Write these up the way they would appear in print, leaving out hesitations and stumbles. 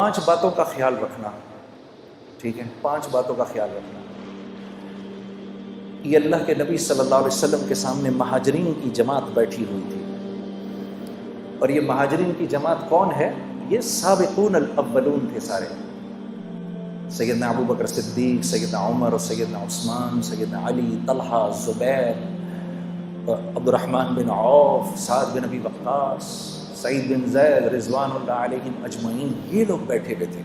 5 باتوں کا خیال رکھنا، ٹھیک ہے، 5 باتوں کا خیال رکھنا۔ یہ اللہ کے نبی صلی اللہ علیہ وسلم کے سامنے مہاجرین کی جماعت بیٹھی ہوئی تھی، اور یہ مہاجرین کی جماعت کون ہے؟ یہ سابقون الاولون تھے سارے، سیدنا ابو بکر صدیق، سیدنا عمر، سیدنا عثمان، سیدنا علی، طلحہ، زبیر، عبد الرحمن بن عوف، سعد بن ابی وقاص، سعید بن زید، رضوان اللہ علیہم اجمعین، یہ لوگ بیٹھے ہوئے تھے،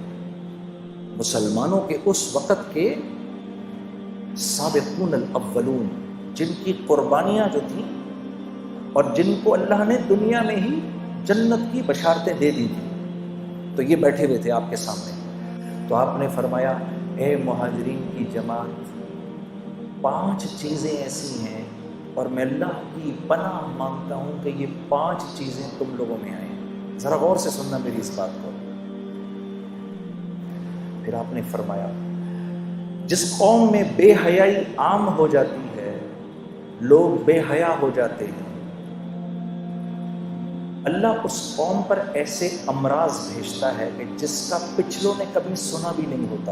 مسلمانوں کے اس وقت کے سابقون الاولون، جن کی قربانیاں جو تھیں اور جن کو اللہ نے دنیا میں ہی جنت کی بشارتیں دے دی تھیں، تو یہ بیٹھے ہوئے تھے آپ کے سامنے۔ تو آپ نے فرمایا، اے مہاجرین کی جماعت، 5 چیزیں ایسی ہیں اور میں اللہ کی پناہ مانگتا ہوں کہ یہ 5 چیزیں تم لوگوں میں آئیں۔ ذرا غور سے سننا میری اس بات کو۔ پھر آپ نے فرمایا، جس قوم میں بے حیائی عام ہو جاتی ہے، لوگ بے حیا ہو جاتے ہیں، اللہ اس قوم پر ایسے امراض بھیجتا ہے کہ جس کا پچھلوں نے کبھی سنا بھی نہیں ہوتا۔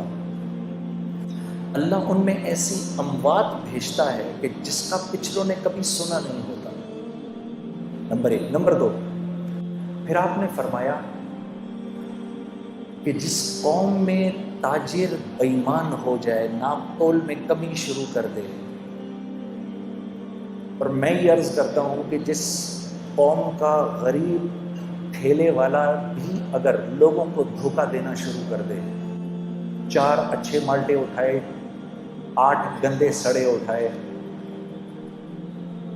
اللہ ان میں ایسی اموات بھیجتا ہے کہ جس کا پچھلوں نے کبھی سنا نہیں ہوتا۔ نمبر 1۔ نمبر 2، پھر آپ نے فرمایا کہ جس قوم میں تاجر بے ایمان ہو جائے، ناپ تول میں کمی شروع کر دے، اور میں یہ عرض کرتا ہوں کہ جس قوم کا غریب ٹھیلے والا بھی اگر لوگوں کو دھوکہ دینا شروع کر دے، 4 اچھے مالٹے اٹھائے، 8 گندے سڑے اٹھائے،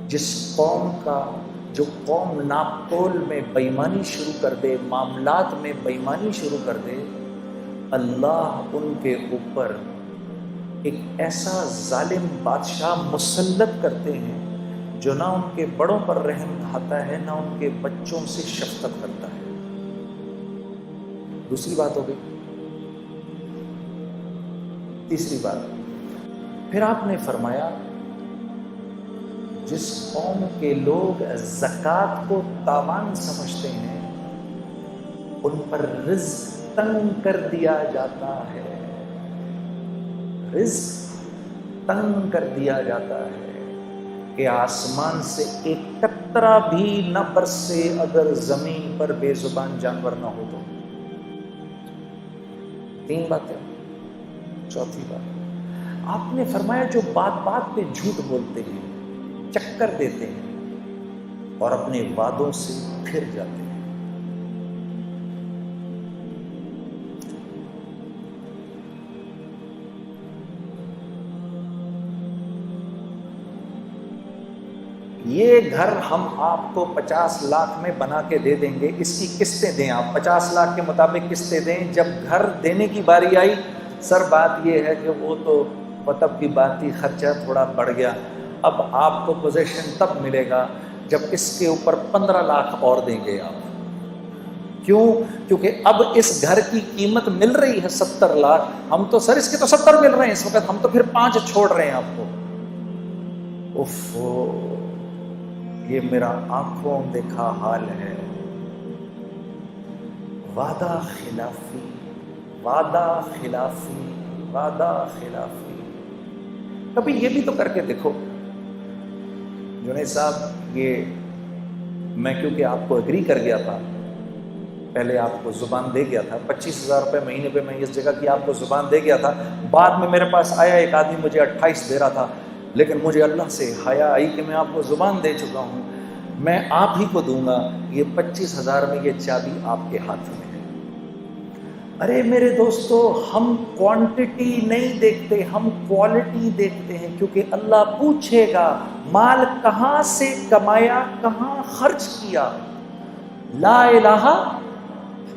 جس قوم کا جو قوم ناپ تول میں بے ایمانی شروع کر دے، معاملات میں بے ایمانی شروع کر دے، اللہ ان کے اوپر ایک ایسا ظالم بادشاہ مسلط کرتے ہیں جو نہ ان کے بڑوں پر رحم کھاتا ہے، نہ ان کے بچوں سے شفقت کرتا ہے۔ دوسری بات ہو گئی۔ تیسری بات، پھر آپ نے فرمایا، جس قوم کے لوگ زکوٰۃ کو تاوان سمجھتے ہیں، ان پر رزق تنگ کر دیا جاتا ہے، رزق تنگ کر دیا جاتا ہے کہ آسمان سے ایک قطرہ بھی نہ برسے اگر زمین پر بے زبان جانور نہ ہو تو۔ 3 باتیں۔ چوتھی بات، آپ نے فرمایا جو بات بات پہ جھوٹ بولتے ہیں، چکر دیتے ہیں اور اپنے وعدوں سے پھر جاتے ہیں۔ یہ گھر ہم آپ کو 50 لاکھ میں بنا کے دے دیں گے، اس کی قسطیں دیں، آپ 50 لاکھ کے مطابق قسطیں دیں۔ جب گھر دینے کی باری آئی، سر بات یہ ہے کہ وہ تو مطلب کی بات ہی، خرچہ تھوڑا بڑھ گیا، اب آپ کو پوزیشن تب ملے گا جب اس کے اوپر 15 لاکھ اور دیں گے آپ۔ کیوں؟ کیونکہ اب اس گھر کی قیمت مل رہی ہے 70 لاکھ، ہم تو سر اس کے تو 70 مل رہے ہیں اس وقت، ہم تو پھر 5 چھوڑ رہے ہیں آپ کو۔ یہ میرا آنکھوں دیکھا حال ہے۔ وعدہ خلافی، وعدہ خلافی، وعدہ خلافی۔ کبھی یہ بھی تو کر کے دیکھو جنید صاحب، یہ میں کیونکہ آپ کو اگری کر گیا تھا، پہلے آپ کو زبان دے گیا تھا، 25,000 روپے مہینے پہ میں اس جگہ کی آپ کو زبان دے گیا تھا، بعد میں میرے پاس آیا ایک آدمی مجھے 28 دے رہا تھا، لیکن مجھے اللہ سے حیا آئی کہ میں آپ کو زبان دے چکا ہوں، میں آپ ہی کو دوں گا، یہ 25,000 میں یہ چابی آپ کے ہاتھ میں ہے۔ ارے میرے دوستو، ہم کوانٹٹی نہیں دیکھتے، ہم کوالٹی دیکھتے ہیں، کیونکہ اللہ پوچھے گا مال کہاں سے کمایا، کہاں خرچ کیا۔ لا الہ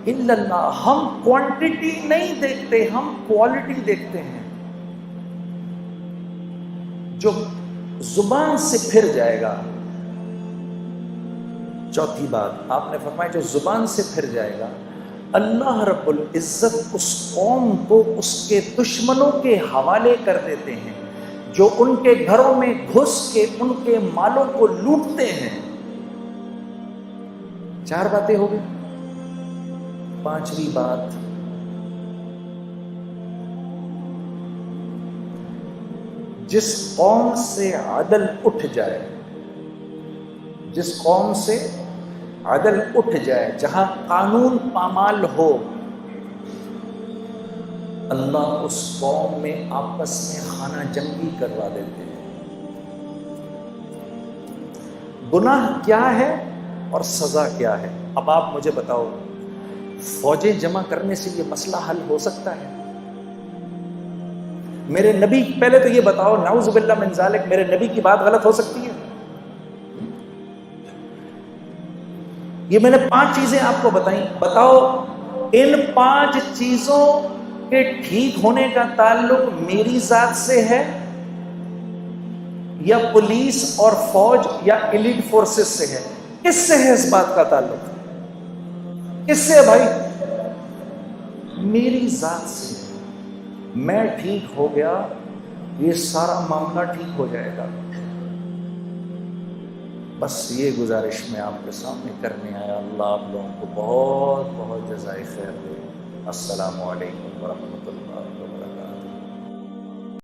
الا اللہ۔ ہم کوانٹٹی نہیں دیکھتے، ہم کوالٹی دیکھتے ہیں۔ جو زبان سے پھر جائے گا، چوتھی بات آپ نے فرمایا، جو زبان سے پھر جائے گا، اللہ رب العزت اس قوم کو اس کے دشمنوں کے حوالے کر دیتے ہیں جو ان کے گھروں میں گھس کے ان کے مالوں کو لوٹتے ہیں۔ 4 باتیں ہو گئی۔ 5ویں بات، جس قوم سے عدل اٹھ جائے، جس قوم سے عدل اٹھ جائے، جہاں قانون پامال ہو، اللہ اس قوم میں آپس میں خانہ جنگی کروا دیتے ہیں۔ گناہ کیا ہے اور سزا کیا ہے؟ اب آپ مجھے بتاؤ، فوجیں جمع کرنے سے یہ مسئلہ حل ہو سکتا ہے؟ میرے نبی، پہلے تو یہ بتاؤ، نعوذ باللہ من ذالک، میرے نبی کی بات غلط ہو سکتی ہے؟ یہ میں نے 5 چیزیں آپ کو بتائیں، بتاؤ ان 5 چیزوں کے ٹھیک ہونے کا تعلق میری ذات سے ہے یا پولیس اور فوج یا ایلیٹ فورسز سے ہے؟ کس سے ہے اس بات کا تعلق؟ کس سے ہے بھائی؟ میری ذات سے۔ میں ٹھیک ہو گیا، یہ سارا معاملہ ٹھیک ہو جائے گا۔ بس یہ گزارش میں آپ کے سامنے کرنے آیا۔ اللہ آپ لوگوں کو بہت بہت جزائے خیر دے۔ السلام علیکم ورحمۃ اللہ وبرکاتہ۔